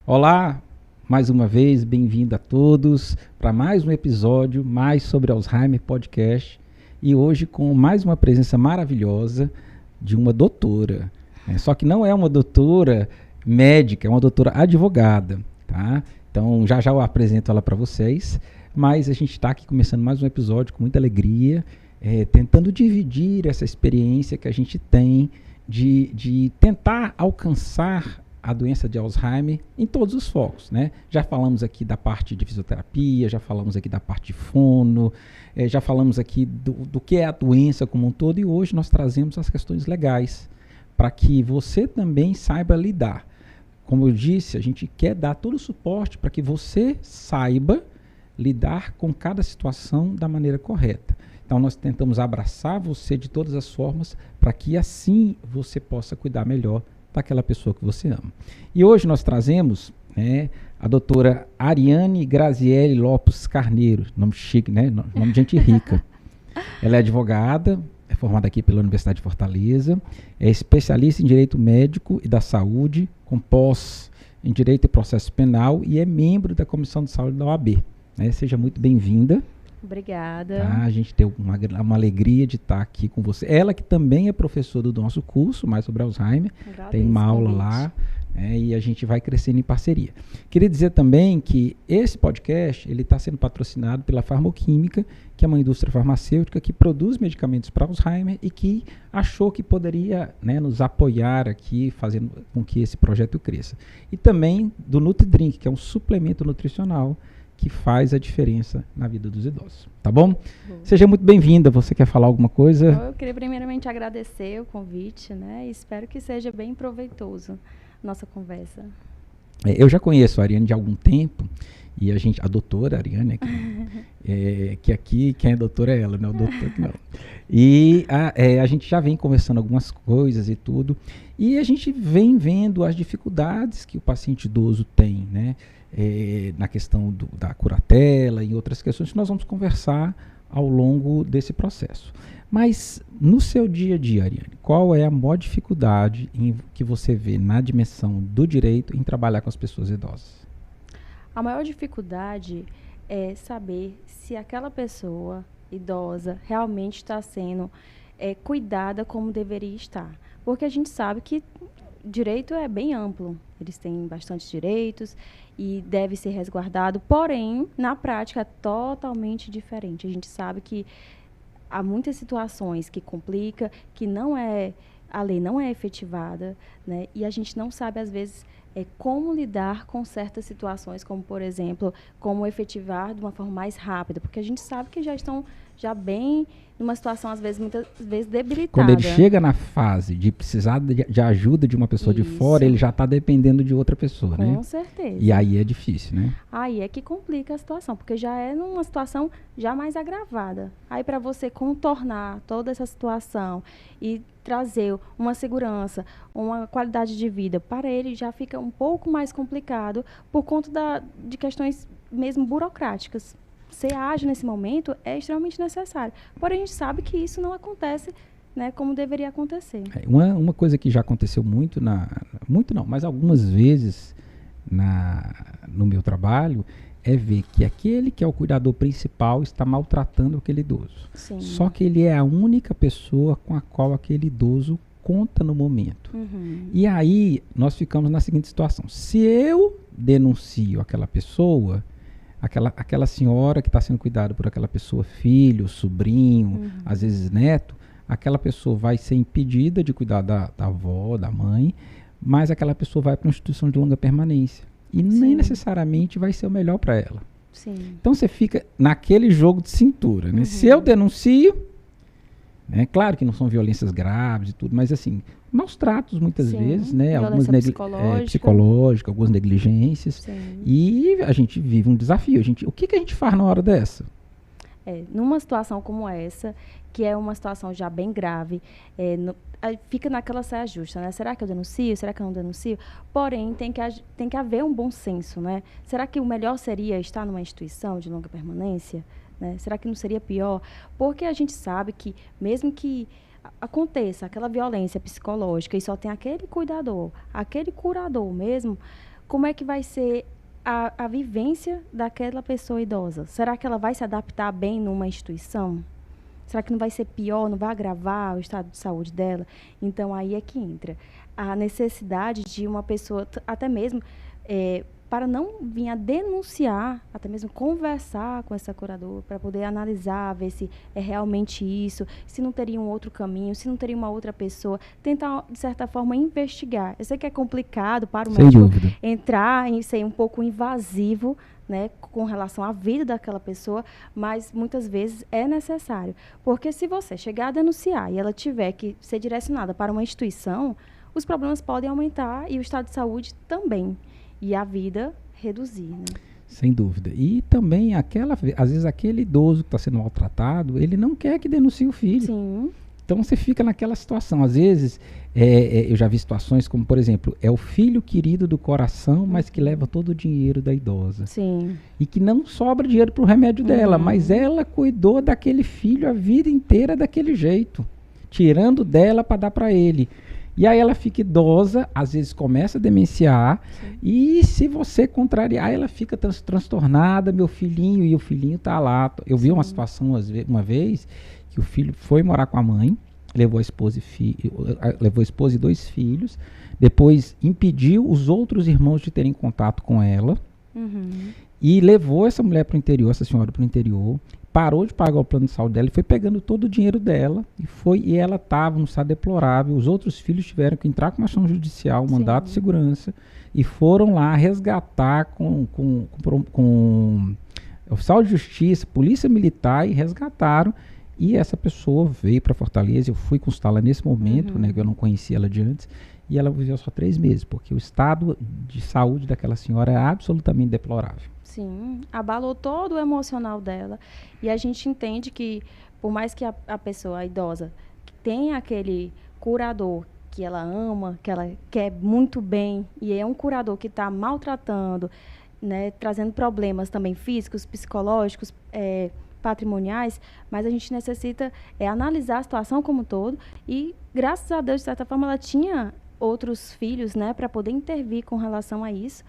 Olá, mais uma vez, bem-vindo a todos para mais um episódio mais sobre Alzheimer Podcast e hoje com mais uma presença maravilhosa de uma doutora, né? Só que não é uma doutora médica, é uma doutora advogada, tá? Então já eu apresento ela para vocês, mas a gente está aqui começando mais um episódio com muita alegria, tentando dividir essa experiência que a gente tem de tentar alcançar a doença de Alzheimer em todos os focos, né? Já falamos aqui da parte de fisioterapia, já falamos aqui da parte de fono, já falamos aqui do que é a doença como um todo e hoje nós trazemos as questões legais para que você também saiba lidar. Como eu disse, a gente quer dar todo o suporte para que você saiba lidar com cada situação da maneira correta. Então nós tentamos abraçar você de todas as formas para que assim você possa cuidar melhor daquela pessoa que você ama. E hoje nós trazemos, né, a doutora Ariane Graziele Lopes Carneiro, nome chique, né? Nome de gente rica. Ela é advogada, é formada aqui pela Universidade de Fortaleza, é especialista em Direito Médico e da Saúde, com pós em Direito e Processo Penal e é membro da Comissão de Saúde da OAB. Né? Seja muito bem-vinda. Obrigada. Tá? A gente tem uma alegria de estar aqui com você. Ela que também é professora do nosso curso, mais sobre Alzheimer. Tem uma aula lá, e a gente vai crescendo em parceria. Queria dizer também que esse podcast ele está sendo patrocinado pela Farmoquímica, que é uma indústria farmacêutica que produz medicamentos para Alzheimer e que achou que poderia, né, nos apoiar aqui, fazendo com que esse projeto cresça. E também do NutriDrink, que é um suplemento nutricional que faz a diferença na vida dos idosos, tá bom? Seja muito bem-vinda, você quer falar alguma coisa? Eu queria primeiramente agradecer o convite, né? E espero que seja bem proveitoso nossa conversa. Eu já conheço a Ariane de algum tempo, e a doutora Ariane aqui, que aqui quem é doutora é ela, não é o doutor que não. E a gente já vem conversando algumas coisas e tudo, e a gente vem vendo as dificuldades que o paciente idoso tem, né? Na questão da curatela e outras questões que nós vamos conversar ao longo desse processo. Mas no seu dia a dia, Ariane, qual é a maior dificuldade que você vê na dimensão do direito em trabalhar com as pessoas idosas? A maior dificuldade é saber se aquela pessoa idosa realmente está sendo cuidada como deveria estar. Porque a gente sabe que direito é bem amplo, eles têm bastantes direitos e deve ser resguardado, porém, na prática é totalmente diferente. A gente sabe que há muitas situações que complica, que a lei não é efetivada, né? E a gente não sabe, às vezes, como lidar com certas situações, como, por exemplo, como efetivar de uma forma mais rápida, porque a gente sabe que já estão bem numa situação, às vezes, muitas vezes debilitada. Quando ele chega na fase de precisar de ajuda de uma pessoa de fora, ele já está dependendo de outra pessoa, né? Com certeza. E aí é difícil, né? Aí é que complica a situação, porque já é numa situação já mais agravada. Aí para você contornar toda essa situação e trazer uma segurança, uma qualidade de vida para ele já fica um pouco mais complicado por conta de questões mesmo burocráticas. Ser ágil nesse momento é extremamente necessário. Porém, a gente sabe que isso não acontece, né, como deveria acontecer. Uma coisa que já aconteceu muito não, mas algumas vezes no meu trabalho é ver que aquele que é o cuidador principal está maltratando aquele idoso. Sim. Só que ele é a única pessoa com a qual aquele idoso conta no momento. Uhum. E aí nós ficamos na seguinte situação: se eu denuncio aquela pessoa, aquela senhora que está sendo cuidada por aquela pessoa, filho, sobrinho, às vezes neto, aquela pessoa vai ser impedida de cuidar da avó, da mãe, mas aquela pessoa vai para uma instituição de longa permanência. E nem necessariamente vai ser o melhor para ela. Sim. Então você fica naquele jogo de cintura, né? Se eu denuncio, né? Claro que não são violências graves e tudo, mas assim, maus tratos muitas vezes, né? Algumas psicológica, algumas negligências. Sim. E a gente vive um desafio. O que a gente faz na hora dessa? Numa situação como essa, que é uma situação já bem grave, fica naquela saia justa, né? Será que eu denuncio? Será que eu não denuncio? Porém, tem que haver um bom senso, né? Será que o melhor seria estar numa instituição de longa permanência? Né? Será que não seria pior? Porque a gente sabe que, mesmo que aconteça aquela violência psicológica e só tem aquele cuidador, aquele curador mesmo, como é que vai ser a vivência daquela pessoa idosa? Será que ela vai se adaptar bem numa instituição? Será que não vai ser pior, não vai agravar o estado de saúde dela? Então, aí é que entra a necessidade de uma pessoa, até mesmo, para não vir a denunciar, até mesmo conversar com essa curadora, para poder analisar, ver se é realmente isso, se não teria um outro caminho, se não teria uma outra pessoa, tentar, de certa forma, investigar. Eu sei que é complicado para o médico entrar em ser um pouco invasivo, né, com relação à vida daquela pessoa, mas muitas vezes é necessário. Porque se você chegar a denunciar e ela tiver que ser direcionada para uma instituição, os problemas podem aumentar e o estado de saúde também. E a vida reduzir, né? Sem dúvida. E também, às vezes, aquele idoso que está sendo maltratado, ele não quer que denuncie o filho. Sim. Então, você fica naquela situação. Às vezes, eu já vi situações como, por exemplo, é o filho querido do coração, mas que leva todo o dinheiro da idosa. Sim. E que não sobra dinheiro para o remédio dela, mas ela cuidou daquele filho a vida inteira daquele jeito, tirando dela para dar para ele. E aí ela fica idosa, às vezes começa a demenciar, e se você contrariar, ela fica transtornada, meu filhinho, e o filhinho tá lá. Eu vi uma situação uma vez, que o filho foi morar com a mãe, levou a esposa e 2 filhos, depois impediu os outros irmãos de terem contato com ela, e levou essa mulher para o interior, essa senhora para o interior, parou de pagar o plano de saúde dela e foi pegando todo o dinheiro dela e ela estava num estado deplorável. Os outros filhos tiveram que entrar com uma ação judicial, um mandato de segurança, e foram lá resgatar com oficial de justiça, polícia militar, e resgataram. E essa pessoa veio para Fortaleza. Eu fui consultá-la nesse momento, né, que eu não conhecia ela de antes, e ela viveu só 3 meses, porque o estado de saúde daquela senhora é absolutamente deplorável. Sim, abalou todo o emocional dela. E a gente entende que, por mais que a pessoa, a idosa, tenha aquele curador que ela ama, que ela quer muito bem, e é um curador que está maltratando, né, trazendo problemas também físicos, psicológicos, patrimoniais, mas a gente necessita analisar a situação como um todo. E, graças a Deus, de certa forma, ela tinha outros filhos, né, para poder intervir com relação a isso.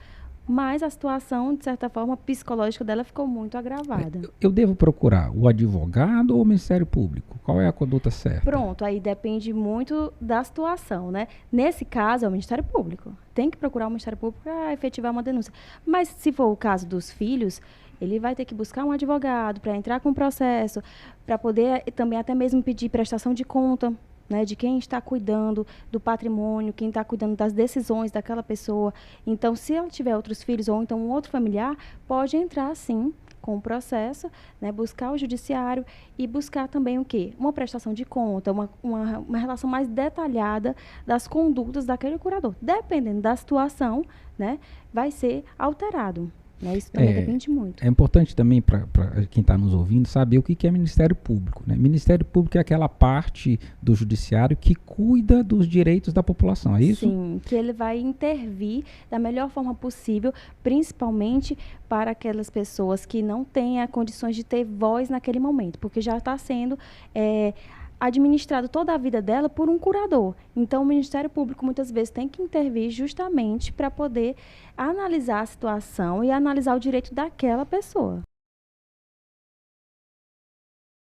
Mas a situação, de certa forma, psicológica dela ficou muito agravada. Eu devo procurar o advogado ou o Ministério Público? Qual é a conduta certa? Pronto, aí depende muito da situação, né? Nesse caso, é o Ministério Público. Tem que procurar o Ministério Público para efetivar uma denúncia. Mas, se for o caso dos filhos, ele vai ter que buscar um advogado para entrar com o processo, para poder também até mesmo pedir prestação de conta, né, de quem está cuidando do patrimônio, quem está cuidando das decisões daquela pessoa. Então, se ela tiver outros filhos ou então um outro familiar, pode entrar, sim, com o processo, né, buscar o judiciário e buscar também o quê? Uma prestação de conta, uma relação mais detalhada das condutas daquele curador. Dependendo da situação, né, vai ser alterado. Né? Isso também depende muito. É importante também para quem está nos ouvindo saber o que é Ministério Público. Né? Ministério Público é aquela parte do judiciário que cuida dos direitos da população, é isso? Sim, que ele vai intervir da melhor forma possível, principalmente para aquelas pessoas que não têm condições de ter voz naquele momento, porque já está sendo administrado toda a vida dela por um curador. Então, o Ministério Público muitas vezes tem que intervir justamente para poder analisar a situação e analisar o direito daquela pessoa.